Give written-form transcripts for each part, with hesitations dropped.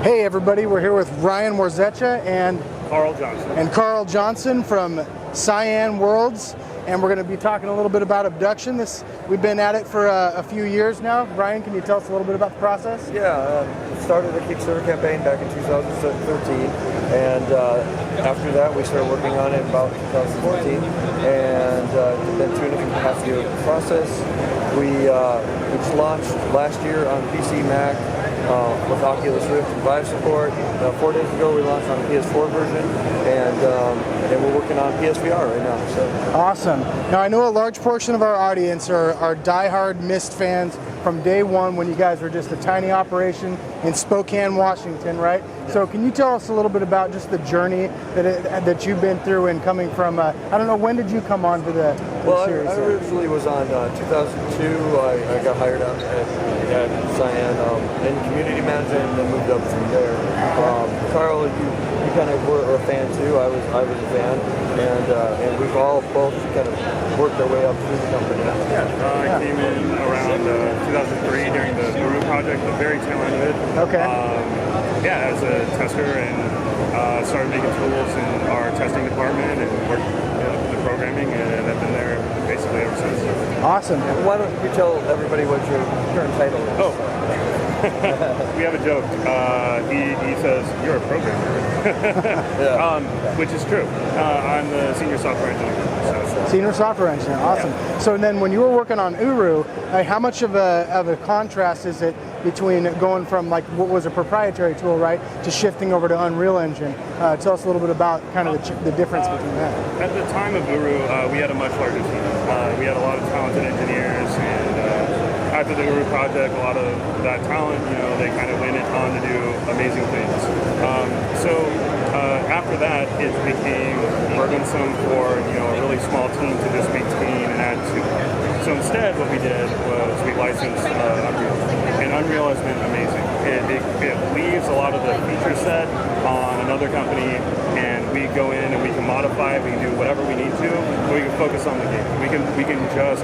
Hey everybody, we're here with Ryan Warzecha and Carl Johnson from Cyan Worlds, and we're going to be talking a little bit about abduction. We've been at it for a few years now. Ryan, can you tell us a little bit about the process? Yeah, it started a Kickstarter campaign back in 2013, and after that we started working on it in about 2014, and then 2.5 year process. We just launched last year on PC, Mac, with Oculus Rift and Vive support. 4 days ago we launched on the PS4 version, and we're working on PSVR right now. So awesome. Now I know a large portion of our audience are diehard Myst fans from day one when you guys were just a tiny operation in Spokane, Washington, right? Yeah. So can you tell us a little bit about just the journey that you've been through and coming from, I don't know, when did you come on to the series? I originally was on 2002. I got hired out at Cyan in community management and then moved up from there. Carl, you kind of were a fan too. I was a fan, and we've all both kind of worked our way up through the company. I came in around 2003 during the Guru project, the very tail end of it. Okay. As a tester, and started making tools in our testing department and worked the programming, and I've been there basically ever since. Awesome. Why don't you tell everybody what your current title is? Oh. We have a joke. He says, "You're a programmer," which is true. I'm the senior software engineer. So. Senior software engineer, awesome. Yeah. So then, when you were working on Uru, how much of a contrast is it between going from like what was a proprietary tool, right, to shifting over to Unreal Engine? Tell us a little bit about kind of the difference between that. At the time of Uru, we had a much larger team. We had a lot of talented engineers, and after the Uru project, a lot of that talent, they kind of went on to do amazing things. After that, it became burdensome for a really small team to just maintain and add to. So instead, what we did was we licensed Unreal, and Unreal has been amazing. It leaves a lot of the feature set on another company, and we go in and we can modify it, we can do whatever we need to, but we can focus on the game. We can just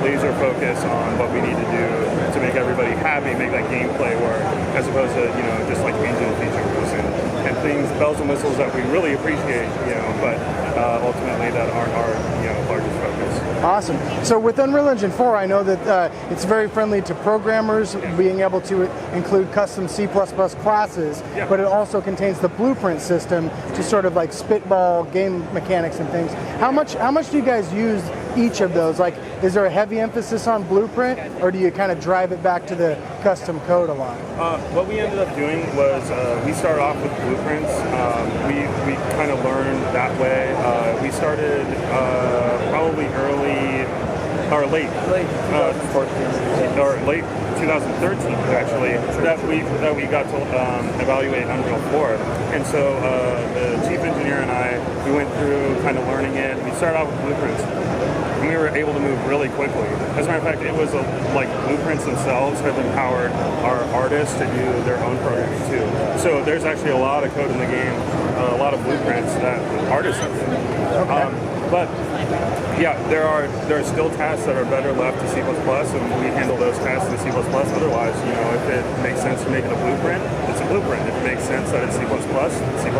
laser focus on what we need to do to make everybody happy, make that gameplay work, as opposed to just like engine features and things, bells and whistles that we really appreciate, but ultimately that aren't our largest focus. Awesome. So with Unreal Engine 4, I know that it's very friendly to programmers, being able to include custom C++ classes, but it also contains the blueprint system to sort of like spitball game mechanics and things. How much do you guys use each of those? Like, is there a heavy emphasis on blueprint, or do you kind of drive it back to the custom code a lot? What we ended up doing was we started off with blueprints. We kind of learned that way. We started probably early or late 2013 actually, that we got to evaluate Unreal 4. And so the chief engineer and I, we went through kind of learning it. We started out with blueprints, and we were able to move really quickly. As a matter of fact, it was like blueprints themselves have empowered our artists to do their own programming too. So there's actually a lot of code in the game, a lot of blueprints that artists have done. Okay. But yeah, there are still tasks that are better left to C++, and we handle those tasks in C++. Otherwise, if it makes sense to make it a blueprint, it's a blueprint. If it makes sense that it's C++, it's C++.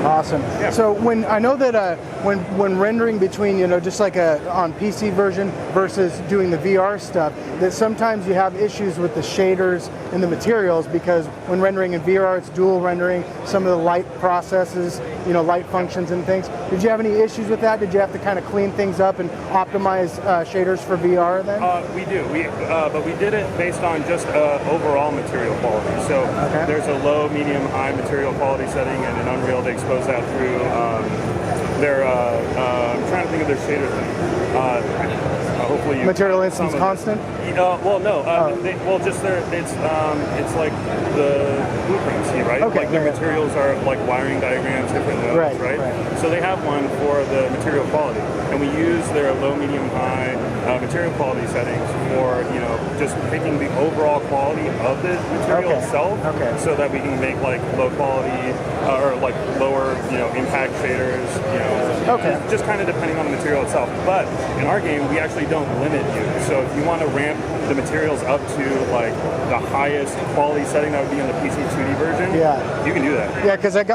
Awesome. Yeah. So I know that when rendering between just like on PC version versus doing the VR stuff, that sometimes you have issues with the shaders and the materials, because when rendering in VR, it's dual rendering. Some of the light processes, light functions and things. Did you have any issues with that? Did you have to kind of clean things up and optimize shaders for VR then? We do. But we did it based on just overall material quality. So there's a low, medium, high material quality setting, and in Unreal they expose that through their. I'm trying to think of their shader thing. Hopefully, material instance constant. Well, no. It's like the blueprints, right? Okay. Like the materials are like wiring diagrams, different nodes, right? So they have one for the material quality, and we use their low, medium, high material quality settings for just picking the overall quality of the material itself, so that we can make like low quality or like lower impact shaders, just kind of depending on the material itself. But in our game, we actually don't don't limit you. So if you want to ramp the materials up to like the highest quality setting that would be on the PC 2D version, Yeah. you can do that. Yeah, because I got